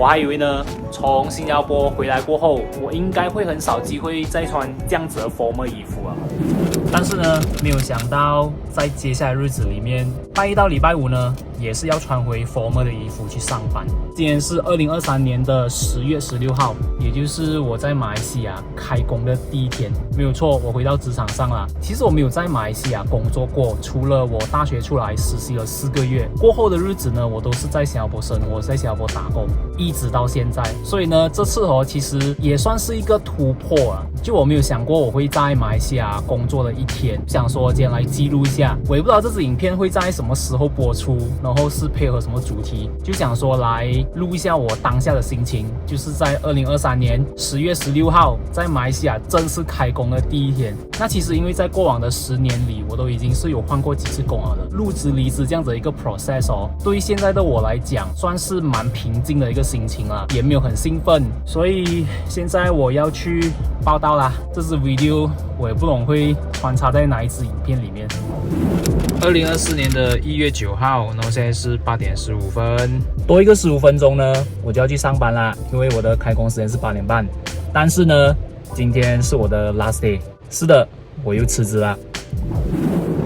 我还以为呢，从新加坡回来过后，我应该会很少机会再穿这样子的 formal 衣服啊。但是呢，没有想到在接下来日子里面，拜一到礼拜五呢，也是要穿回 formal 的衣服去上班。今天是2023年的10月16号，也就是我在马来西亚开工的第一天。没有错，我回到职场上了。其实我没有在马来西亚工作过，除了我大学出来实习了4个月，过后的日子呢，我都是在新加坡生活，在新加坡打工，一直到现在。所以呢，这次其实也算是一个突破啊。就我没有想过我会在马来西亚工作的一天，想说今天来记录一下。我也不知道这支影片会在什么时候播出，然后是配合什么主题，就想说来录一下我当下的心情，就是在2023年10月16号在马来西亚正式开工的第一天。那其实因为在过往的10年里，我都已经是有换过几次工了的，入职离职这样子的一个 process 对于现在的我来讲算是蛮平静的一个心情啦，也没有很兴奋。所以现在我要去报道啦，这支 video 我也不懂会穿插在哪一支影片里面。2024年的1月9号，然后现在是8点15分，多一个15分钟呢，我就要去上班啦，因为我的开工时间是8点半。但是呢，今天是我的 last day， 是的，我又辞职啦。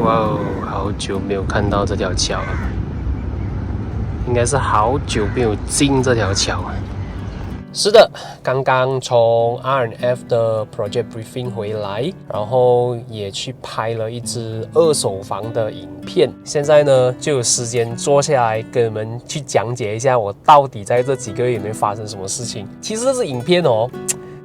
哇哦，好久没有看到这条桥了，应该是好久没有进这条桥了。是的，刚刚从 RNF 的 project briefing 回来，然后也去拍了一支2手房的影片。现在呢，就有时间坐下来跟你们去讲解一下我到底在这几个月里面发生什么事情。其实这支影片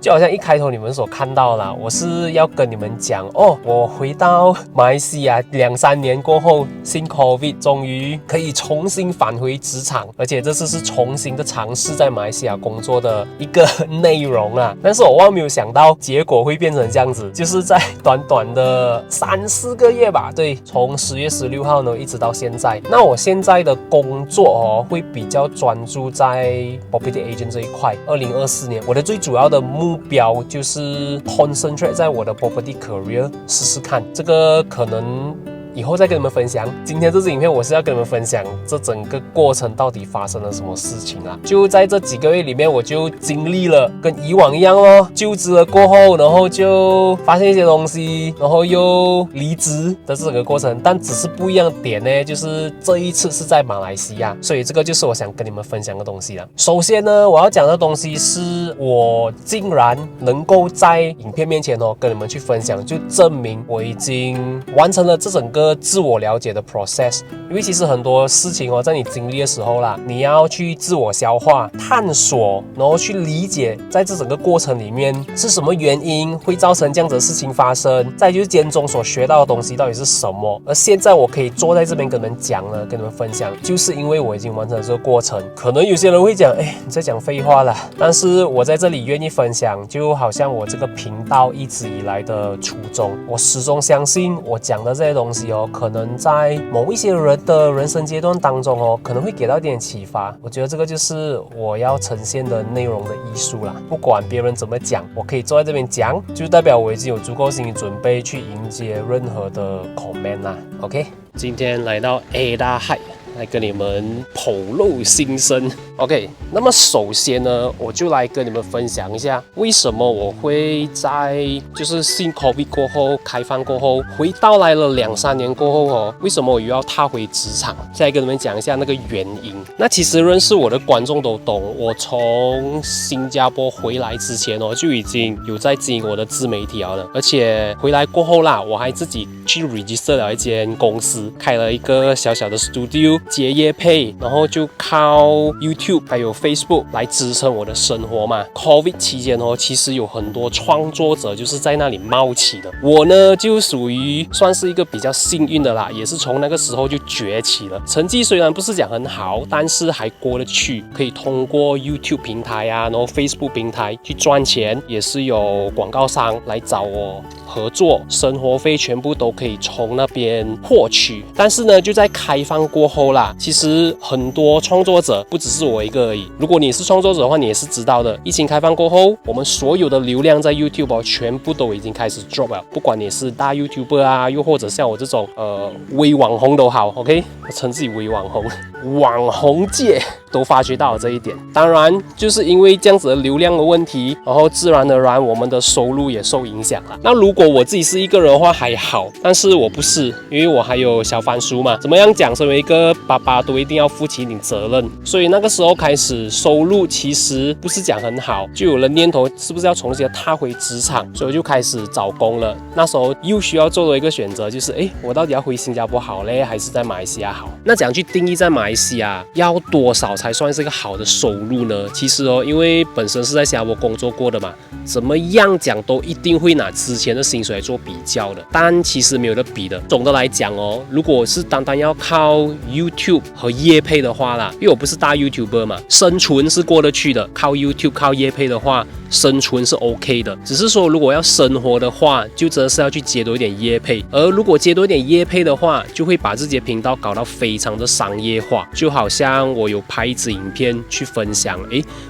就好像一开头你们所看到啦，我是要跟你们讲我回到马来西亚2-3年过后，新 COVID 终于可以重新返回职场，而且这次是重新的尝试在马来西亚工作的一个内容啊。但是我万万没有想到结果会变成这样子，就是在短短的3-4个月吧，对，从10月16号呢一直到现在。那我现在的工作会比较专注在 property agent 这一块。2024年我的最主要的目标就是 concentrate 在我的 property career 试试看，这个可能以后再跟你们分享。今天这支影片我是要跟你们分享这整个过程到底发生了什么事情啦。就在这几个月里面，我就经历了跟以往一样就职了过后，然后就发现一些东西，然后又离职的这整个过程。但只是不一样的点呢，就是这一次是在马来西亚，所以这个就是我想跟你们分享的东西啦。首先呢，我要讲的东西是我竟然能够在影片面前跟你们去分享，就证明我已经完成了这整个自我了解的 process。 因为其实很多事情在你经历的时候啦，你要去自我消化探索，然后去理解在这整个过程里面是什么原因会造成这样子的事情发生，再就是间中所学到的东西到底是什么。而现在我可以坐在这边跟你们讲了，跟你们分享，就是因为我已经完成了这个过程。可能有些人会讲你在讲废话啦，但是我在这里愿意分享，就好像我这个频道一直以来的初衷，我始终相信我讲的这些东西可能在某一些人的人生阶段当中可能会给到一点启发。我觉得这个就是我要呈现的内容的艺术啦。不管别人怎么讲，我可以坐在这边讲，就代表我已经有足够心理准备去迎接任何的 comment 啦。 OK， 今天来到 A 大海来跟你们剖露心声。 OK， 那么首先呢，我就来跟你们分享一下为什么我会在就是新 COVID 过后开放过后回到来了2-3年过后为什么我又要踏回职场，再跟你们讲一下那个原因。那其实认识我的观众都懂，我从新加坡回来之前就已经有在经营我的自媒体了，而且回来过后啦，我还自己去 register 了一间公司，开了一个小小的 studio 接业配，然后就靠 YouTube还有 Facebook 来支撑我的生活嘛。 COVID 期间其实有很多创作者就是在那里冒起的，我呢就属于算是一个比较幸运的啦，也是从那个时候就崛起了。成绩虽然不是讲很好，但是还过得去，可以通过 YouTube 平台然后 Facebook 平台去赚钱，也是有广告商来找我合作，生活费全部都可以从那边获取。但是呢，就在开放过后后啦，其实很多创作者不只是我一个而已。如果你是创作者的话，你也是知道的。疫情开放过后，我们所有的流量在 YouTube 全部都已经开始 drop 了。不管你是大 YouTuber 啊，又或者像我这种微网红都好 ，OK， 我称自己微网红，网红界都发觉到了这一点。当然，就是因为这样子的流量的问题，然后自然而然我们的收入也受影响了。那如果我自己是一个人的话还好，但是我不是，因为我还有小番薯嘛。怎么样讲，身为一个爸爸都一定要负起一点责任，所以那个时候开始收入其实不是讲很好，就有了念头是不是要重新踏回职场，所以我就开始找工了。那时候又需要做的一个选择就是，我到底要回新加坡好嘞，还是在马来西亚好？那怎样去定义在马来西亚要多少才算是一个好的收入呢？其实因为本身是在新加坡工作过的嘛，怎么样讲都一定会拿之前的薪水来做比较的，但其实没有得比的。总的来讲如果是单单要靠 YouTube 和业配的话啦，因为我不是大 YouTuber 嘛，生存是过得去的。靠 YouTube 靠业配的话，生存是 OK 的。只是说如果要生活的话，就真的是要去接多一点业配。而如果接多一点业配的话，就会把自己的频道搞到非常的商业化。就好像我有拍一支影片去分享，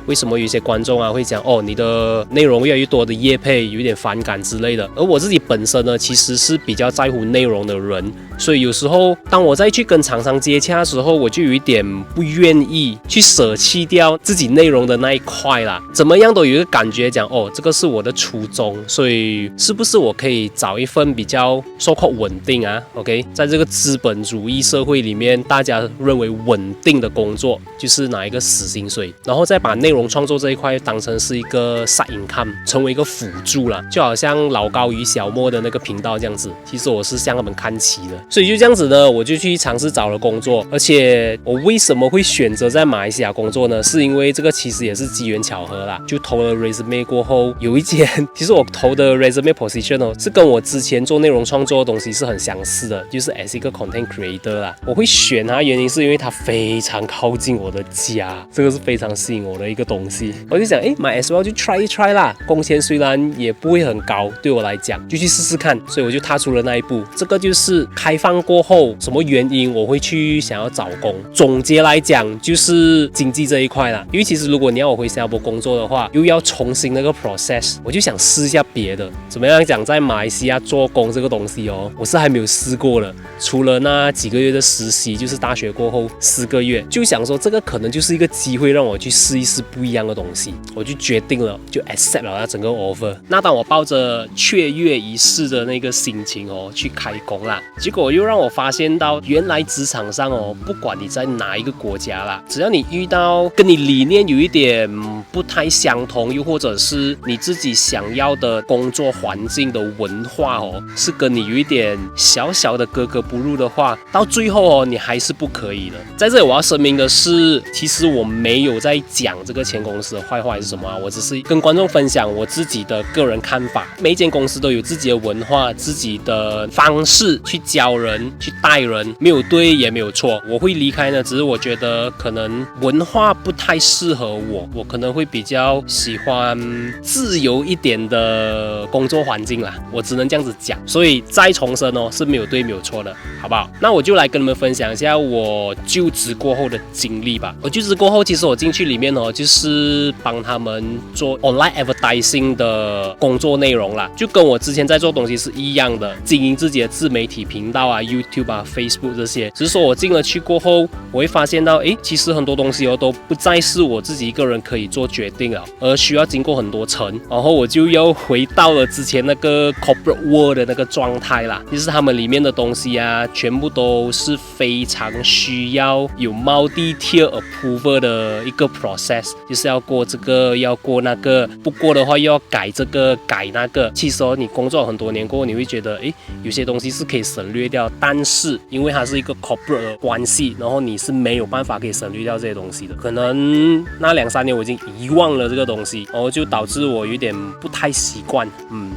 为什么有些观众会讲你的内容越来越多的业配有点反感之类的。而我自己本身呢，其实是比较在乎内容的人，所以有时候当我再去跟厂商接洽的时候，我就有一点不愿意去舍弃掉自己内容的那一块啦。怎么样都有一个感觉讲这个是我的初衷，所以是不是我可以找一份比较so-called稳定OK， 在这个资本主义社会里面，大家认为稳定的工作就是拿一个死薪水，然后再把内容创作这一块当成是一个 side income， 成为一个辅助啦，就好像老高与小莫的那个频道这样子。其实我是向他们看齐的，所以就这样子呢，我就去尝试找了工作。而且我为什么会选择在马来西亚工作呢？是因为这个其实也是机缘巧合啦。就投了 resume 过后，有一间其实我投的 resume position 是跟我之前做内容创作的东西是很相似的，就是 as 一个 content creator 啦。我会选它原因是因为它非常靠近我的家，这个是非常吸引我的一个东西。我就想might as well 就 try 一 try 啦，工钱虽然也不会很高，对我来讲就去试试看，所以我就踏出了那一步。这个就是开放过后什么原因我会去想要找工。总结来讲就是经济这一块啦，因为其实如果你要我回新加坡工作的话，又要重新那个 process， 我就想试一下别的。怎么样讲，在马来西亚做工这个东西我是还没有试过的，除了那几个月的实习，就是大学过后4个月，就想说这个可能就是一个机会让我去试一试不一样的东西，我就决定了，就 accept 了那整个 offer。那当我抱着雀跃一试的那个心情去开工啦，结果又让我发现到，原来职场上不管你在哪一个国家啦，只要你遇到跟你理念有一点不太相同，又或者是你自己想要的工作环境的文化是跟你有一点小小的格格不入的话，到最后你还是不可以的。在这里我要声明的是，其实我没有在讲这个前公司的坏话还是什么我只是跟观众分享我自己的个人看法。每一间公司都有自己的文化，自己的方式去教人去带人，没有对也没有错。我会离开呢，只是我觉得可能文化不太适合我可能会比较喜欢自由一点的工作环境啦，我只能这样子讲。所以再重申是没有对没有错的，好不好？那我就来跟你们分享一下我就职过后的经历吧。我就职过后，其实我进去里面就是帮他们做 online advertising 的工作内容啦，就跟我之前在做东西是一样的，经营自己的自媒体频道YouTube Facebook 这些。只是说我进了去过后，我会发现到其实很多东西都不再是我自己一个人可以做决定了，而需要经过很多层，然后我就又回到了之前那个 corporate world 的那个状态啦。就是他们里面的东西全部都是非常需要有 multi-tier approval 的一个 process， 就是要过这个要过那个，不过的话又要改这个改那个。其实你工作很多年过后，你会觉得有些东西是可以省略掉，但是因为它是一个 corporate 的关系，然后你是没有办法可以省略掉这些东西的。可能那2-3年我已经遗忘了这个东西，然后就导致我有点不太习惯，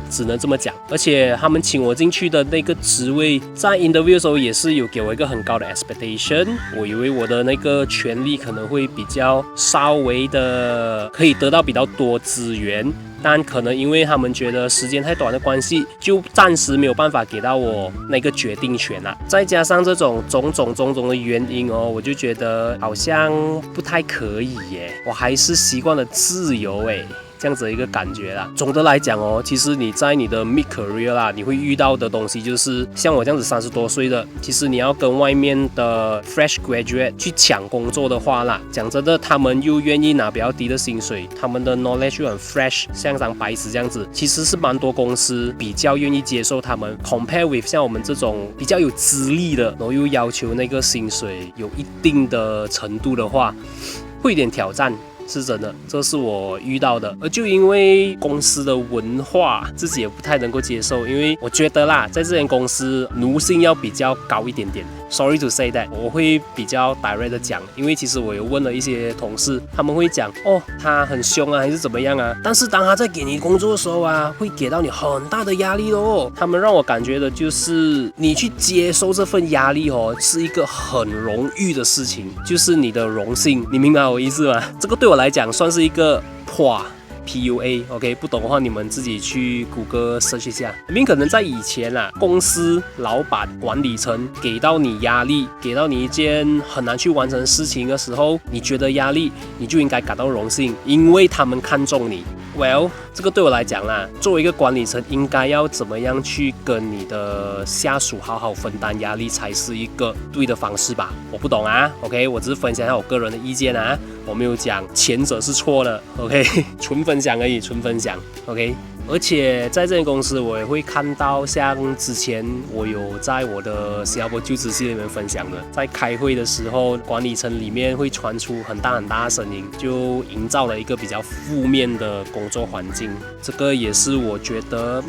只能这么讲。而且他们请我进去的那个职位，在 interview 的时候也是有给我一个很高的 expectation， 我以为我的那个权利可能会比较稍微的可以得到比较多资源，但可能因为他们觉得时间太短的关系，就暂时没有办法给到我那个决定权啦。再加上这种种种的原因哦，我就觉得好像不太可以耶，我还是习惯了自由诶。这样子的一个感觉啦。总的来讲哦，其实你在你的 mid career 啦，你会遇到的东西就是像我这样子30多岁的，其实你要跟外面的 fresh graduate 去抢工作的话啦，讲真的，他们又愿意拿比较低的薪水，他们的 knowledge 又很 fresh， 像张白纸这样子，其实是蛮多公司比较愿意接受他们 compare with 像我们这种比较有资历的，然后又要求那个薪水有一定的程度的话，会有点挑战。是真的，这是我遇到的，而就因为公司的文化，自己也不太能够接受，因为我觉得啦，在这间公司奴性要比较高一点点。Sorry to say that， 我会比较 direct 的讲，因为其实我有问了一些同事，他们会讲哦，他很凶啊，还是怎么样啊？但是当他在给你工作的时候啊，会给到你很大的压力哦。他们让我感觉的就是你去接受这份压力哦，是一个很荣誉的事情，就是你的荣幸，你明白我意思吗？这个对我来讲算是一个PUA，OK， 不懂的话你们自己去谷歌 search 一下。明明可能在以前啦，公司老板、管理层给到你压力，给到你一件很难去完成的事情的时候，你觉得压力，你就应该感到荣幸，因为他们看重你。Well， 这个对我来讲啦，作为一个管理层，应该要怎么样去跟你的下属好好分担压力，才是一个对的方式吧？我不懂啊 ，OK， 我只是分享一下我个人的意见啊，我没有讲前者是错的 ，OK， 纯分享而已，纯分享 ，OK。而且在这间公司，我也会看到，像之前我有在我的新加坡就职系里面分享的，在开会的时候，管理层里面会传出很大的声音，就营造了一个比较负面的工作环境。这个也是我觉得，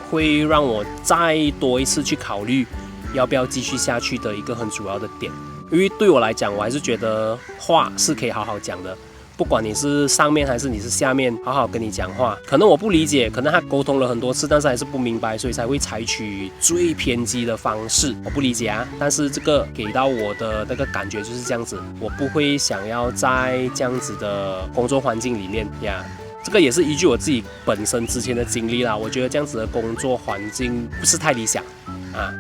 会让我再多一次去考虑要不要继续下去的一个很主要的点。因为对我来讲，我还是觉得话是可以好好讲的。不管你是上面还是你是下面，好好跟你讲话。可能我不理解，可能他沟通了很多次，但是还是不明白，所以才会采取最偏激的方式。我不理解啊，但是这个给到我的那个感觉就是这样子，我不会想要在这样子的工作环境里面呀。这个也是依据我自己本身之前的经历啦，我觉得这样子的工作环境不是太理想。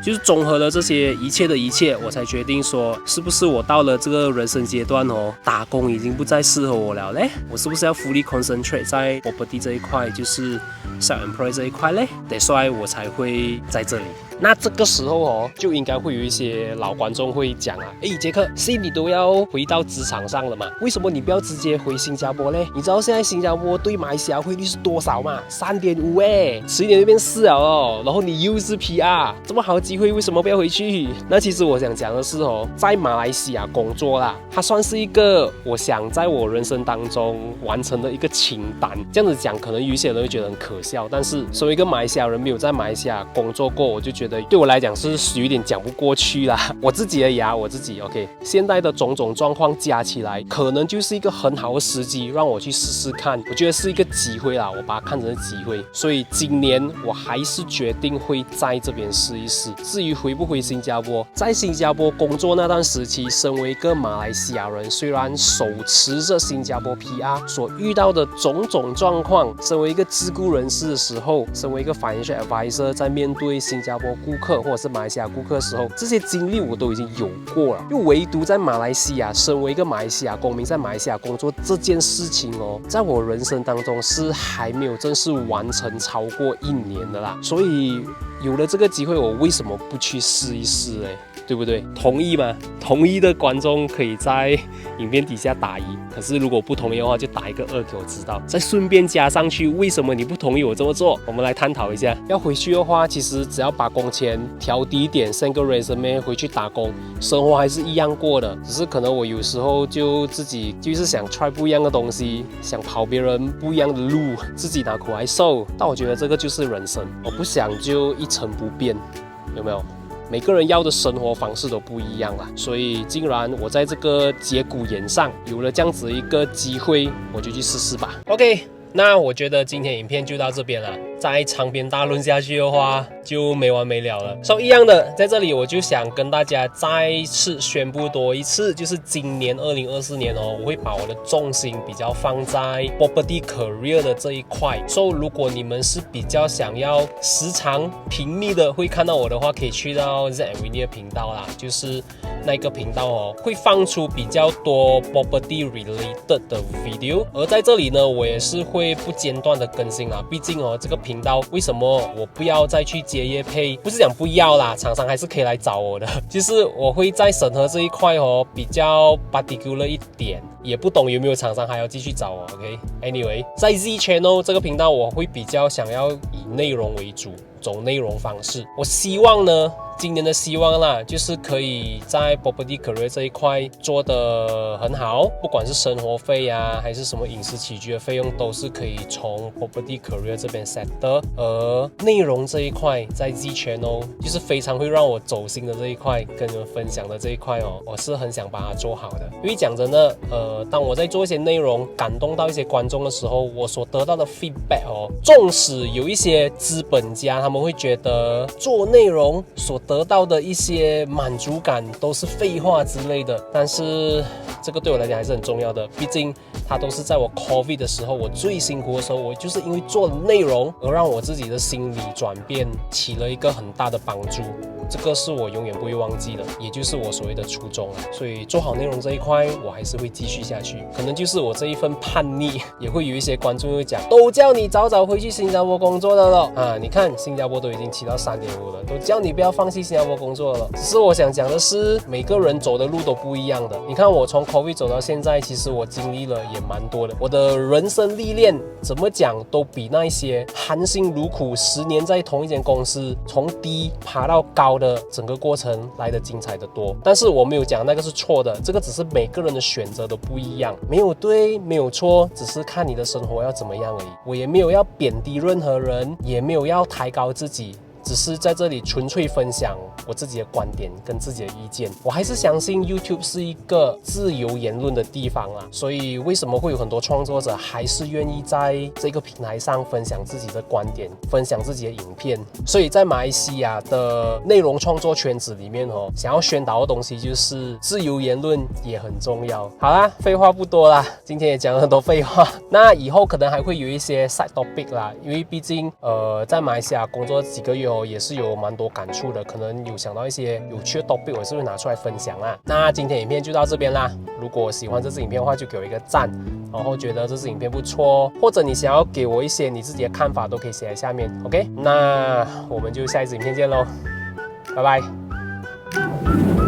就是综合了这些一切的一切，我才决定说，是不是我到了这个人生阶段哦，打工已经不再适合我了嘞？我是不是要 fully concentrate 在 property 这一块，就是 self-employed 这一块嘞？所以我才会在这里。那这个时候哦，就应该会有一些老观众会讲啊，杰克，现在你都要回到职场上了嘛，为什么你不要直接回新加坡嘞？你知道现在新加坡对马来西亚汇率是多少吗？3.5哎，迟一点就变4了哦。然后你又是 PR， 这么好的机会，为什么不要回去？那其实我想讲的是哦，在马来西亚工作啦，它算是一个我想在我人生当中完成的一个清单。这样子讲，可能有一些人会觉得很可笑，但是作为一个马来西亚人，没有在马来西亚工作过，我就觉得对我来讲是有点讲不过去啦。我自己而已啊，我自己 OK。现在的种种状况加起来，可能就是一个很好的时机，让我去试试看。我觉得是一个机会啦，我把它看成机会。所以今年我还是决定会在这边试一试。至于回不回新加坡，在新加坡工作那段时期，身为一个马来西亚人，虽然手持着新加坡 PR 所遇到的种种状况，身为一个自雇人士的时候，身为一个 financial advisor， 在面对新加坡顾客或者是马来西亚顾客的时候，这些经历我都已经有过了。就唯独在马来西亚，身为一个马来西亚公民，在马来西亚工作这件事情哦，在我人生当中是还没有正式完成超过1年的啦。所以有了这个机会，我为什么不去试一试嘞？对不对？同意吗？同意的观众可以在影片底下打1，可是如果不同意的话，就打一个2给我知道。再顺便加上去，为什么你不同意我这么做？我们来探讨一下。要回去的话，其实只要把工钱调低一点，send个 resume 回去打工，生活还是一样过的。只是可能我有时候就自己就是想 try 不一样的东西，想跑别人不一样的路，自己拿苦来受。但我觉得这个就是人生，我不想就一成不变，有没有？每个人要的生活方式都不一样啦，所以既然我在这个节骨眼上有了这样子一个机会，我就去试试吧。OK，那我觉得今天影片就到这边了，再长篇大论下去的话就没完没了了。一样的，在这里我就想跟大家再次宣布多一次，就是今年2024年哦，我会把我的重心比较放在 property career 的这一块。如果你们是比较想要时常频密的会看到我的话，可以去到 Z&Winnie 的频道啦，就是那个频道哦，会放出比较多 property related 的 video。而在这里呢，我也是会不间断的更新啦。毕竟哦，这个频道为什么我不要再去接业配？不是讲不要啦，厂商还是可以来找我的。就是我会在审核这一块哦，比较 particular 一点。也不懂有没有厂商还要继续找我 ，OK？Anyway， 在 Z Channel 这个频道，我会比较想要以内容为主，走内容方式。我希望呢，今年的希望啦，就是可以在 property career 这一块做得很好，不管是生活费啊，还是什么饮食起居的费用，都是可以从 property career 这边 set 的。而内容这一块，在 Z Channel 就是非常会让我走心的这一块，跟你们分享的这一块哦，我是很想把它做好的。因为讲真的，当我在做一些内容感动到一些观众的时候，我所得到的 feedback 哦，纵使有一些资本家他们会觉得做内容所得到的一些满足感都是废话之类的，但是这个对我来讲还是很重要的，毕竟它都是在我 COVID 的时候，我最辛苦的时候，我就是因为做了内容而让我自己的心理转变起了一个很大的帮助。这个是我永远不会忘记的，也就是我所谓的初衷啊。所以做好内容这一块，我还是会继续下去。可能就是我这一份叛逆，也会有一些观众会讲，都叫你早早回去新加坡工作的了啊！你看新加坡都已经起到3.5了，都叫你不要放弃新加坡工作了。只是我想讲的是，每个人走的路都不一样的。你看我从 COVID 走到现在，其实我经历了也蛮多的。我的人生历练怎么讲，都比那些含辛茹苦10年在同一间公司，从低爬到高的整个过程来得精彩的多。但是我没有讲那个是错的，这个只是每个人的选择都不一样，没有对没有错，只是看你的生活要怎么样而已。我也没有要贬低任何人，也没有要抬高自己，只是在这里纯粹分享我自己的观点跟自己的意见。我还是相信 YouTube 是一个自由言论的地方啦，所以为什么会有很多创作者还是愿意在这个平台上分享自己的观点，分享自己的影片？所以在马来西亚的内容创作圈子里面哦，想要宣导的东西就是自由言论也很重要。好啦，废话不多啦，今天也讲了很多废话。那以后可能还会有一些 side topic 啦，因为毕竟在马来西亚工作几个月哦，也是有蛮多感触的，可能有想到一些有趣的 topic， 我也是会拿出来分享啦。那今天影片就到这边啦，如果喜欢这支影片的话，就给我一个赞，然后觉得这支影片不错，或者你想要给我一些你自己的看法，都可以写在下面 OK。那我们就下一支影片见咯，拜拜。